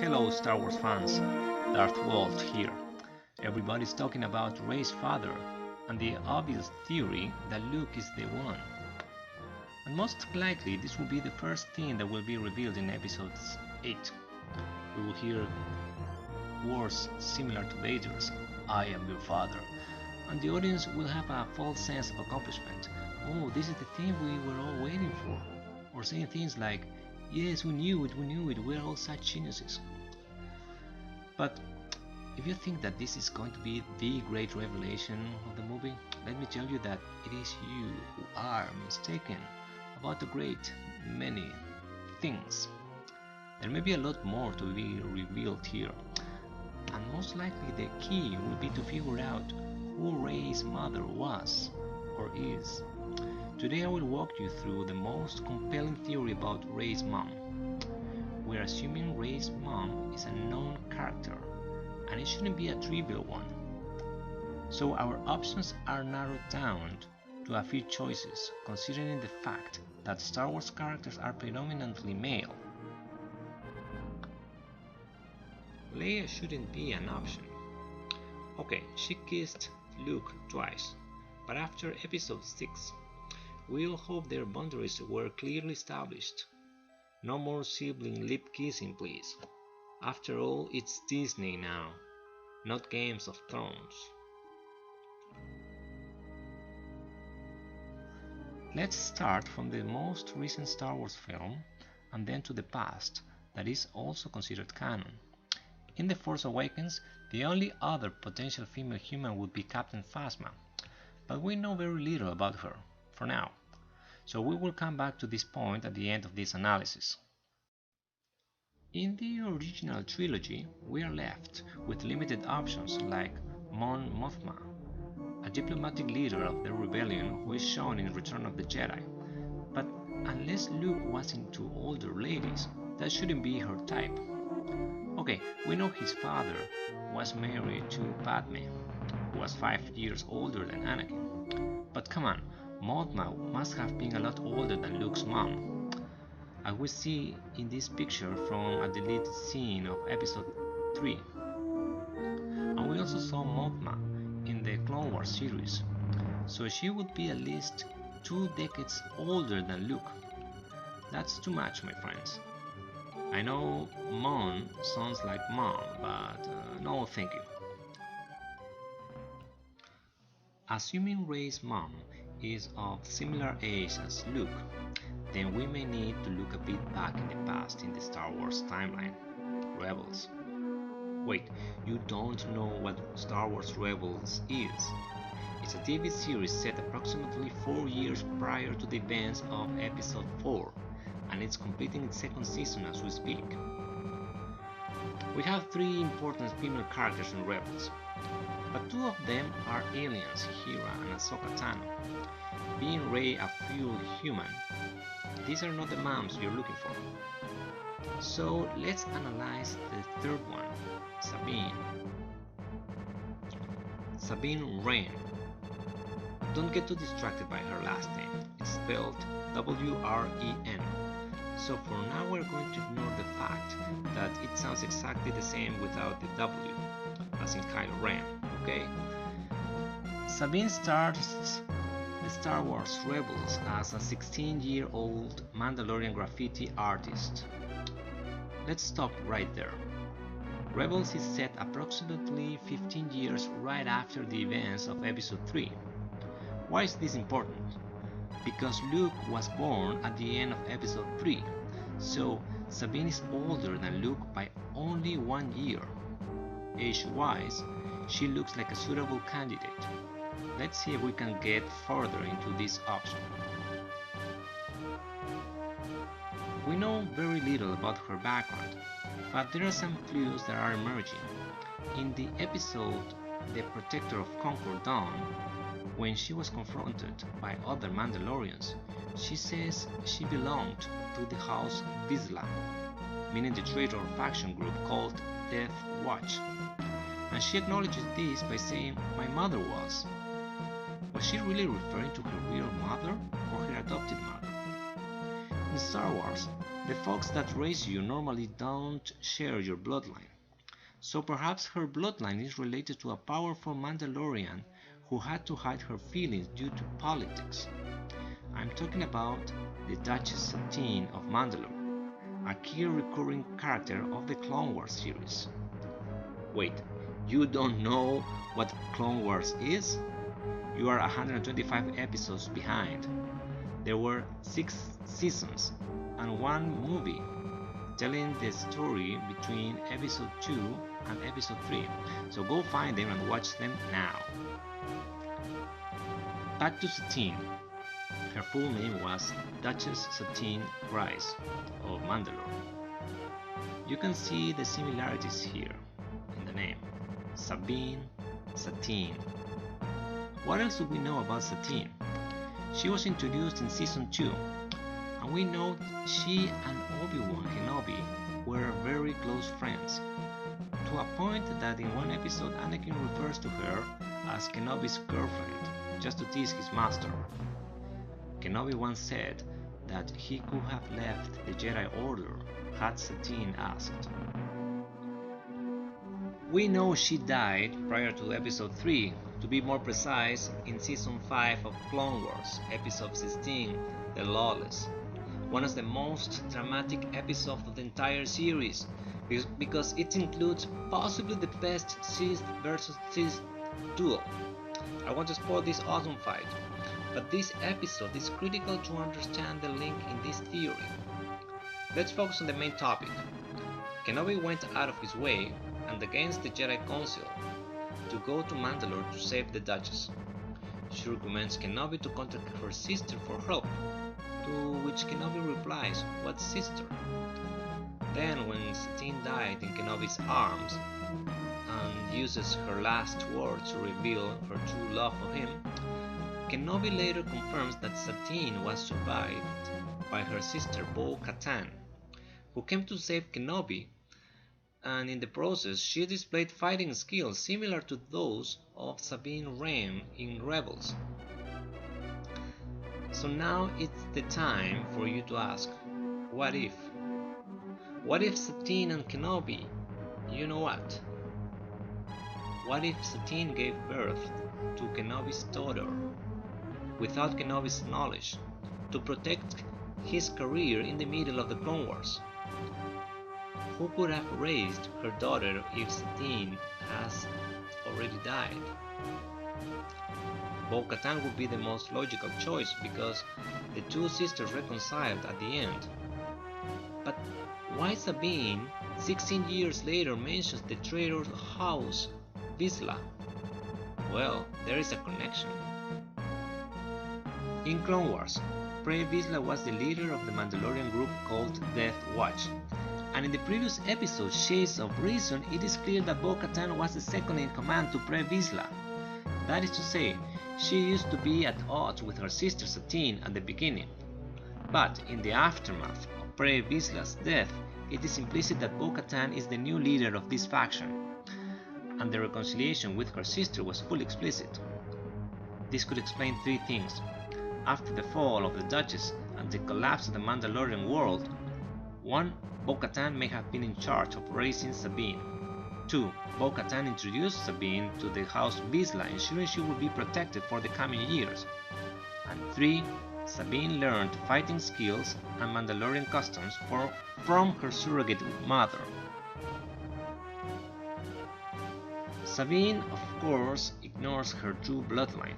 Hello Star Wars fans, Darth Walt here. Everybody's talking about Rey's father and the obvious theory that Luke is the one. And most likely this will be the first thing that will be revealed in episode 8. We will hear words similar to Vader's, "I am your father," and the audience will have a false sense of accomplishment. Oh, this is the thing we were all waiting for. Or saying things like, "Yes, we knew it, we're all such geniuses." But if you think that this is going to be the great revelation of the movie, let me tell you that it is you who are mistaken about the great many things. There may be a lot more to be revealed here, and most likely the key will be to figure out who Rey's mother was or is. Today I will walk you through the most compelling theory about Rey's mom. We're assuming Rey's mom is a known character, and it shouldn't be a trivial one. So our options are narrowed down to a few choices, considering the fact that Star Wars characters are predominantly male. Leia shouldn't be an option. Okay, she kissed Luke twice, but after episode 6, we all hope their boundaries were clearly established. No more sibling lip kissing, please. After all, it's Disney now, not Games of Thrones. Let's start from the most recent Star Wars film and then to the past that is also considered canon. In The Force Awakens, the only other potential female human would be Captain Phasma, but we know very little about her, for now, so we will come back to this point at the end of this analysis. In the original trilogy, we are left with limited options like Mon Mothma, a diplomatic leader of the rebellion who is shown in Return of the Jedi, but unless Luke was into older ladies, that shouldn't be her type. Okay, we know his father was married to Padme, who was 5 years older than Anakin. But come on, Mothma must have been a lot older than Luke's mom, as we see in this picture from a deleted scene of episode 3. And we also saw Mothma in the Clone Wars series, so she would be at least 2 decades older than Luke. That's too much, my friends. I know Mon sounds like mom, but no thank you. Assuming Rey's mom is of similar age as Luke, then we may need to look a bit back in the past in the Star Wars timeline. Rebels. Wait, you don't know what Star Wars Rebels is? It's a TV series set approximately 4 years prior to the events of Episode 4, and it's completing its 2nd season as we speak. We have 3 important female characters in Rebels, but 2 of them are aliens, Hera and Ahsoka Tano. Being Rey a full human, these are not the moms you're looking for. So let's analyze the 3rd one, Sabine Wren. Don't get too distracted by her last name, it's spelled W-R-E-N. So for now we're going to ignore the fact that it sounds exactly the same without the W, as in Kylo Ren, okay? Sabine starts the Star Wars Rebels as a 16-year-old Mandalorian graffiti artist. Let's stop right there. Rebels is set approximately 15 years right after the events of Episode 3. Why is this important? Because Luke was born at the end of Episode 3, so Sabine is older than Luke by only 1 year. Age-wise, she looks like a suitable candidate. Let's see if we can get further into this option. We know very little about her background, but there are some clues that are emerging. In the episode The Protector of Concord Dawn, when she was confronted by other Mandalorians, she says she belonged to the House Vizsla, meaning the traitor faction group called Death Watch. And she acknowledges this by saying, "My mother was." Was she really referring to her real mother or her adopted mother? In Star Wars, The folks that raise you normally don't share your bloodline. So perhaps her bloodline is related to a powerful Mandalorian who had to hide her feelings due to politics. I'm talking about the Duchess Satine of Mandalore, a key recurring character of the Clone Wars series. Wait, you don't know what Clone Wars is? You are 125 episodes behind. There were 6 seasons and 1 movie telling the story between episode 2 and episode 3, so go find them and watch them now. Back to Satine. Her full name was Duchess Satine Rice of Mandalore. You can see the similarities here in the name. Sabine, Satine. What else do we know about Satine? She was introduced in season 2, and we know she and Obi-Wan Kenobi were very close friends, to a point that in one episode Anakin refers to her as Kenobi's girlfriend, just to tease his master. Kenobi once said that he could have left the Jedi Order had Satine asked. We know she died prior to episode 3, to be more precise, in season 5 of Clone Wars, episode 16, The Lawless. One of the most dramatic episodes of the entire series, because it includes possibly the best Sith versus Sith duel. I want to spoil this awesome fight, but this episode is critical to understand the link in this theory. Let's focus on the main topic. Kenobi went out of his way and against the Jedi Council to go to Mandalore to save the Duchess. She recommends Kenobi to contact her sister for help, to which Kenobi replies, "What sister?" Then when Satine died in Kenobi's arms and uses her last words to reveal her true love for him, Kenobi later confirms that Satine was survived by her sister Bo-Katan, who came to save Kenobi, and in the process she displayed fighting skills similar to those of Sabine Wren in Rebels. So now it's the time for you to ask, what if? What if Satine and Kenobi, you know what? What if Satine gave birth to Kenobi's daughter without Kenobi's knowledge to protect his career in the middle of the Clone Wars? Who could have raised her daughter if Satine has already died? Bo-Katan would be the most logical choice because the two sisters reconciled at the end. But why Sabine, 16 years later, mentions the traitor house Vizsla? Well, there is a connection. In Clone Wars, Pre Vizsla was the leader of the Mandalorian group called Death Watch, and in the previous episode Shades of Reason it is clear that Bo-Katan was the second in command to Pre Vizsla. That is to say, she used to be at odds with her sister Satine at the beginning, but in the aftermath of Pre Vizsla's death it is implicit that Bo-Katan is the new leader of this faction, and the reconciliation with her sister was fully explicit. This could explain 3 things. After the fall of the Duchess and the collapse of the Mandalorian world, 1. Bo-Katan may have been in charge of raising Sabine. 2. Bo-Katan introduced Sabine to the House Vizsla, ensuring she would be protected for the coming years. And 3. Sabine learned fighting skills and Mandalorian customs from her surrogate mother. Sabine, of course, ignores her true bloodline.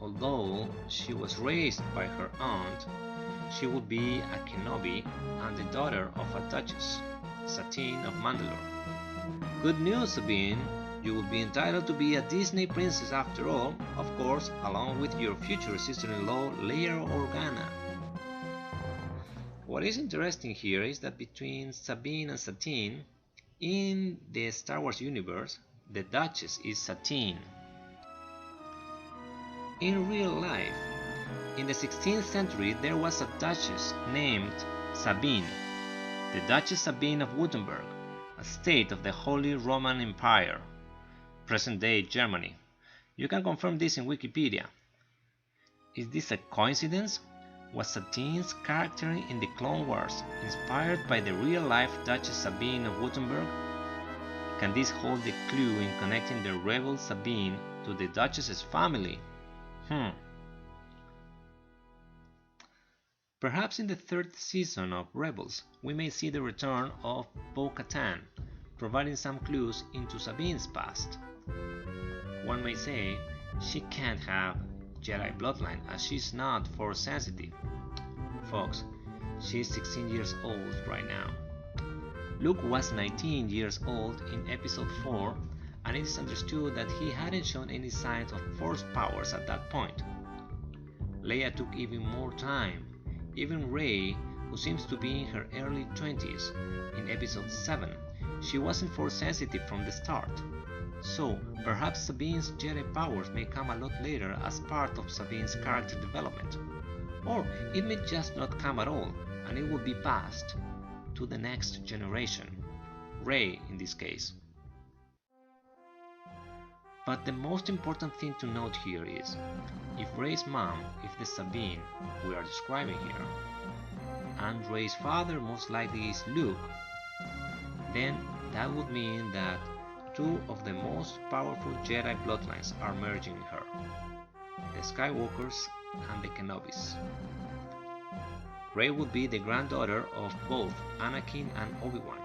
Although she was raised by her aunt, she would be a Kenobi and the daughter of a Duchess, Satine of Mandalore. Good news, Sabine! You will be entitled to be a Disney princess after all, of course, along with your future sister-in-law, Leia Organa. What is interesting here is that between Sabine and Satine, in the Star Wars universe, the Duchess is Satine. In real life, in the 16th century there was a duchess named Sabine, the Duchess Sabine of Württemberg, a state of the Holy Roman Empire, present-day Germany. You can confirm this in Wikipedia. Is this a coincidence? Was Sabine's character in the Clone Wars inspired by the real-life Duchess Sabine of Württemberg? Can this hold the clue in connecting the rebel Sabine to the Duchess's family? Perhaps in the third season of Rebels, we may see the return of Bo-Katan, providing some clues into Sabine's past. One may say she can't have Jedi bloodline as she's not Force sensitive. Folks, she's 16 years old right now. Luke was 19 years old in Episode 4, and it is understood that he hadn't shown any signs of Force powers at that point. Leia took even more time. Even Rey, who seems to be in her early 20s, in Episode 7, she wasn't Force sensitive from the start. So, perhaps Sabine's Jedi powers may come a lot later as part of Sabine's character development. Or it may just not come at all, and it will be passed to the next generation, Rey in this case. But the most important thing to note here is, if Rey's mom is the Sabine we are describing here, and Rey's father most likely is Luke, then that would mean that two of the most powerful Jedi bloodlines are merging in her, the Skywalkers and the Kenobis. Rey would be the granddaughter of both Anakin and Obi-Wan.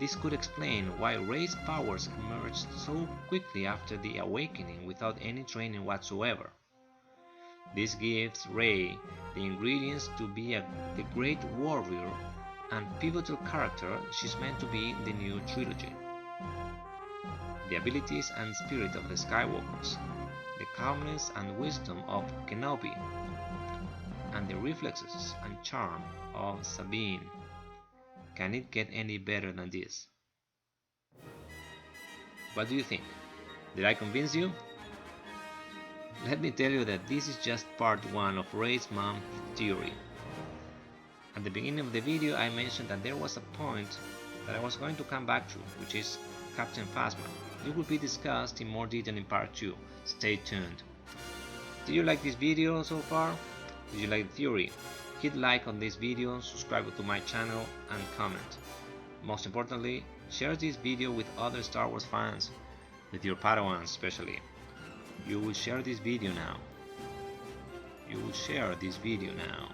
This could explain why Rey's powers emerged so quickly after the awakening without any training whatsoever. This gives Rey the ingredients to be the great warrior and pivotal character she's meant to be in the new trilogy. The abilities and spirit of the Skywalkers, the calmness and wisdom of Kenobi, and the reflexes and charm of Sabine. Can it get any better than this? What do you think? Did I convince you? Let me tell you that this is just part 1 of Rey's mom theory. At the beginning of the video I mentioned that there was a point that I was going to come back to, which is Captain Phasma. It will be discussed in more detail in part 2. Stay tuned. Did you like this video so far? Did you like the theory? Hit like on this video, subscribe to my channel, and comment. Most importantly, share this video with other Star Wars fans, with your Padawans especially. You will share this video now. You will share this video now.